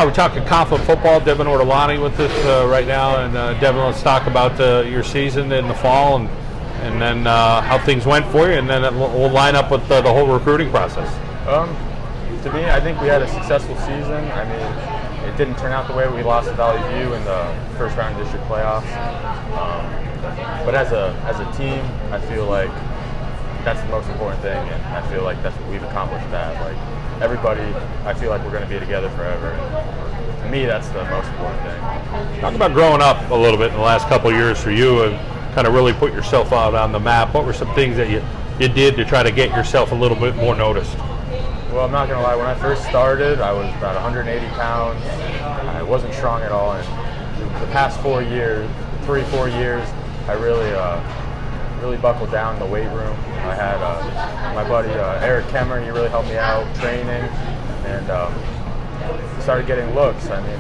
We're talking Coughlin football. Devon Ortolani with us right now, and Devon, let's talk about your season in the fall and then how things went for you, and then we'll line up with the whole recruiting process. To me, I think we had a successful season. I mean, it didn't turn out the way we lost to Valley View in the first round of district playoffs. But as a team, I feel like that's the most important thing, and I feel like that's what we've accomplished. That like everybody, I feel like we're going to be together forever. And to me, that's the most important thing. Talk about growing up a little bit in the last couple of years for you, and kind of really put yourself out on the map. What were some things that you did to try to get yourself a little bit more noticed? Well, I'm not going to lie. When I first started, I was about 180 pounds. I wasn't strong at all. And the past 4 years, 3-4 years, I really buckled down in the weight room. I had my buddy Eric Kemmer. He really helped me out training, and started getting looks. I mean,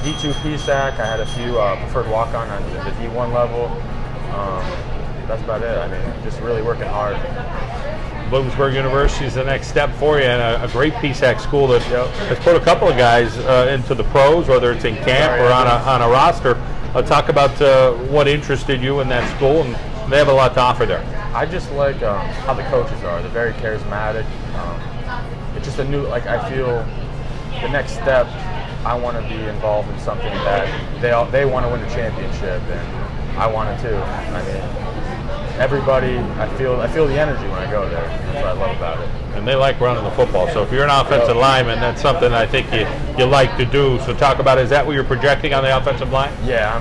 D2 PSAC. I had a few preferred walk-on the D1 level. That's about it. I mean, just really working hard. Bloomsburg University is the next step for you, and a great PSAC school that has put a couple of guys into the pros, whether it's in camp or on a roster. Talk about what interested you in that school, and they have a lot to offer there. I just like how the coaches are. They're very charismatic. It's just a new, like I feel the next step, I want to be involved in something that they want to win a championship, and I want to too. I mean, everybody, I feel the energy when I go there. That's what I love about it. And they like running the football. So if you're an offensive lineman, that's something I think you like to do. So talk about, is that what you're projecting on the offensive line? Yeah,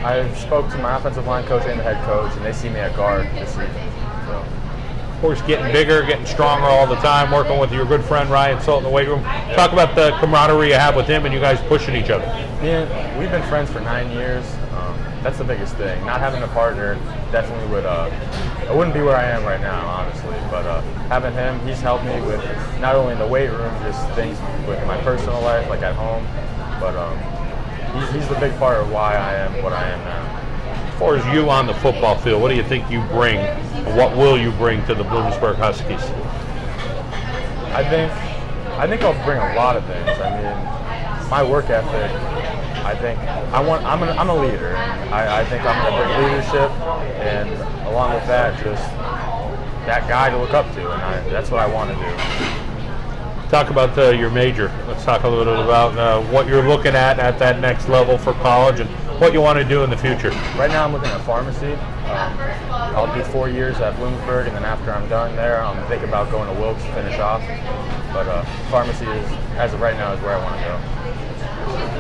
I spoke to my offensive line coach and the head coach, and they see me at guard this season. So. Of course, getting bigger, getting stronger all the time, working with your good friend Ryan Solt in the weight room. Talk about the camaraderie you have with him and you guys pushing each other. Yeah, we've been friends for 9 years. That's the biggest thing. Not having a partner definitely would, I wouldn't be where I am right now, honestly. But having him, he's helped me with not only in the weight room, just things with my personal life, like at home, but he's the big part of why I am what I am now. As far as you on the football field, what do you think you bring, and what will you bring to the Bloomsburg Huskies? I think I'll bring a lot of things. I mean, my work ethic, I'm a leader. I think I'm going to bring leadership, and along with that, just that guy to look up to, and that's what I want to do. Talk about your major. Let's talk a little bit about what you're looking at that next level for college and what you want to do in the future. Right now I'm looking at pharmacy. I'll do 4 years at Bloomsburg, and then after I'm done there, I'm thinking about going to Wilkes to finish off. But pharmacy is, as of right now, is where I want to go.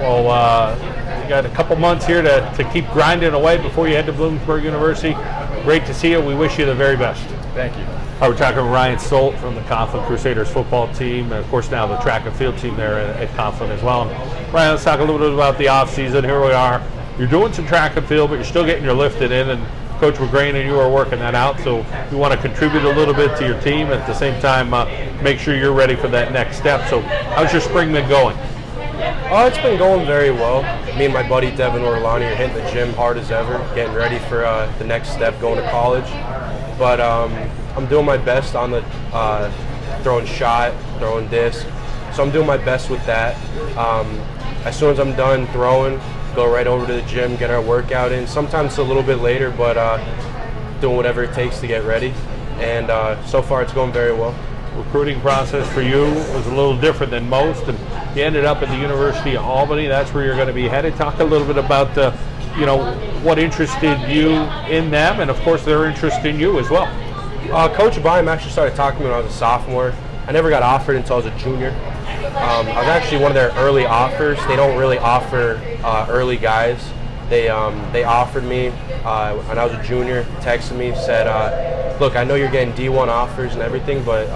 Well, you got a couple months here to keep grinding away before you head to Bloomsburg University. Great to see you. We wish you the very best. Thank you. We're talking with Ryan Solt from the Coughlin Crusaders football team, and of course now the track and field team there at Coughlin as well. Ryan, let's talk a little bit about the off season. Here we are. You're doing some track and field, but you're still getting your lifted in, and Coach McGrain and you are working that out. So you want to contribute a little bit to your team, at the same time make sure you're ready for that next step. So how's your spring been going? Oh, it's been going very well. Me and my buddy Devon Ortolani are hitting the gym hard as ever, getting ready for the next step, going to college. But I'm doing my best on the throwing shot, throwing disc. So I'm doing my best with that. As soon as I'm done throwing, go right over to the gym, get our workout in. Sometimes it's a little bit later, but doing whatever it takes to get ready. And so far it's going very well. Recruiting process for you was a little different than most, and you ended up at the University of Albany. That's where you're going to be headed. Talk a little bit about what interested you in them, and of course their interest in you as well. Coach Bynum actually started talking to me when I was a sophomore. I never got offered until I was a junior. I was actually one of their early offers. They don't really offer early guys. They offered me when I was a junior, texted me, said, look, I know you're getting D1 offers and everything, but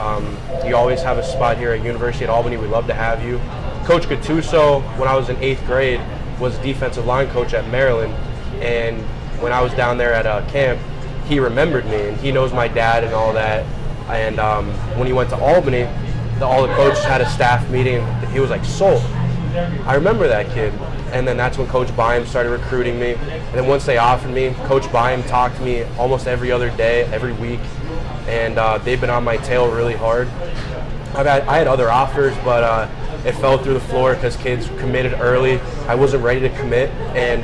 you always have a spot here at University of Albany. We'd love to have you. Coach Gattuso, when I was in 8th grade, was defensive line coach at Maryland, and when I was down there at camp, he remembered me, and he knows my dad and all that. And when he went to Albany, all the coaches had a staff meeting. He was like, Solt, I remember that kid. And then that's when Coach Bynum started recruiting me. And then once they offered me, Coach Bynum talked to me almost every other day, every week. And they've been on my tail really hard. I had other offers, but it fell through the floor because kids committed early. I wasn't ready to commit, and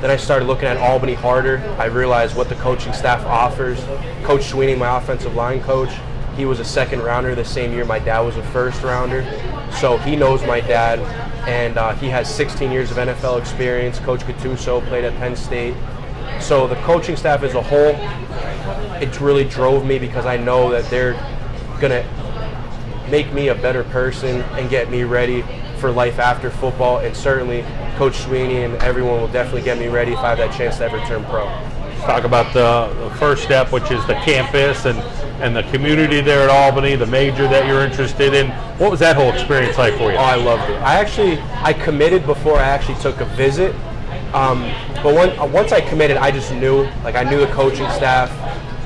then I started looking at Albany harder. I realized what the coaching staff offers. Coach Sweeney, my offensive line coach, he was a second rounder the same year my dad was a first rounder. So he knows my dad, and he has 16 years of NFL experience. Coach Gattuso played at Penn State. So the coaching staff as a whole, it really drove me because I know that they're going to make me a better person and get me ready for life after football, and certainly Coach Sweeney and everyone will definitely get me ready if I have that chance to ever turn pro. Let's talk about the first step, which is the campus and the community there at Albany, the major that you're interested in. What was that whole experience like for you? Oh, I loved it. I committed before I actually took a visit, but once I committed, I just knew, like I knew the coaching staff,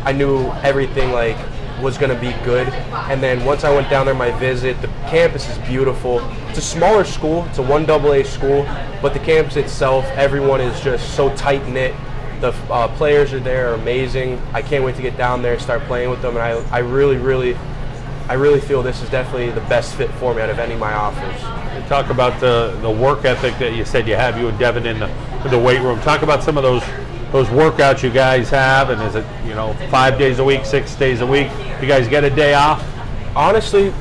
I knew everything like was going to be good. And then once I went down there my visit, the campus is beautiful. It's a smaller school, it's a 1AA school, but the campus itself, everyone is just so tight-knit. The players are there, are amazing. I can't wait to get down there and start playing with them, and I really feel this is definitely the best fit for me out of any of my offers. You talk about the work ethic that you said you have, you and Devon in the weight room. Talk about some of those workouts you guys have, and is it 5 days a week, 6 days a week? You guys get a day off? Honestly,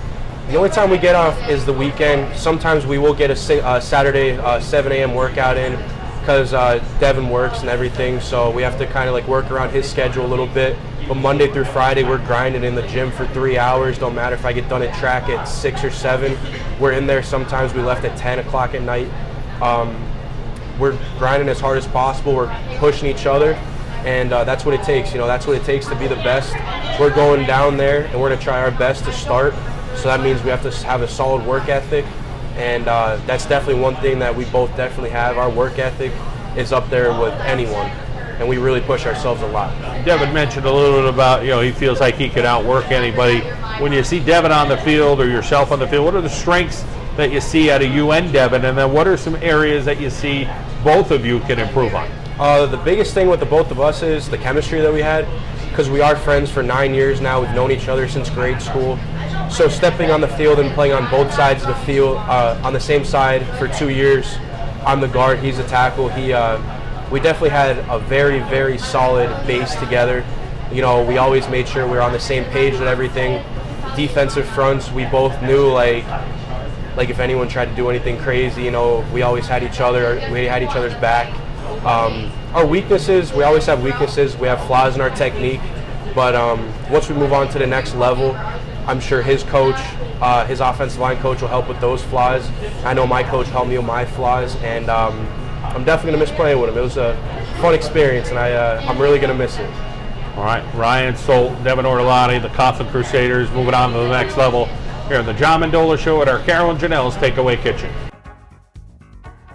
the only time we get off is the weekend. Sometimes we will get a Saturday 7 a.m. workout in because Devon works and everything, so we have to kind of like work around his schedule a little bit. But Monday through Friday, we're grinding in the gym for 3 hours. Don't matter if I get done at track at 6 or 7. We're in there. Sometimes we left at 10 o'clock at night. We're grinding as hard as possible. We're pushing each other, and that's what it takes. That's what it takes to be the best. We're going down there, and we're going to try our best to start. So that means we have to have a solid work ethic, and that's definitely one thing that we both definitely have. Our work ethic is up there with anyone, and we really push ourselves a lot. Devon mentioned a little bit about, he feels like he could outwork anybody. When you see Devon on the field or yourself on the field, what are the strengths that you see out of you and Devon, and then what are some areas that you see both of you can improve on? The biggest thing with the both of us is the chemistry that we had, because we are friends for 9 years now. We've known each other since grade school. So stepping on the field and playing on both sides of the field, on the same side for 2 years, I'm the guard, he's the tackle. We definitely had a very, very solid base together. We always made sure we were on the same page with everything. Defensive fronts, we both knew like if anyone tried to do anything crazy, we always had each other. We had each other's back. Our weaknesses, we always have weaknesses. We have flaws in our technique, but once we move on to the next level, I'm sure his coach, his offensive line coach, will help with those flaws. I know my coach helped me with my flaws, and I'm definitely going to miss playing with him. It was a fun experience, and I'm really going to miss it. All right, Ryan Solt, Devon Ortolani, the Coughlin Crusaders, moving on to the next level here on the John Mendola Show at Arcaro Genell's Takeaway Kitchen.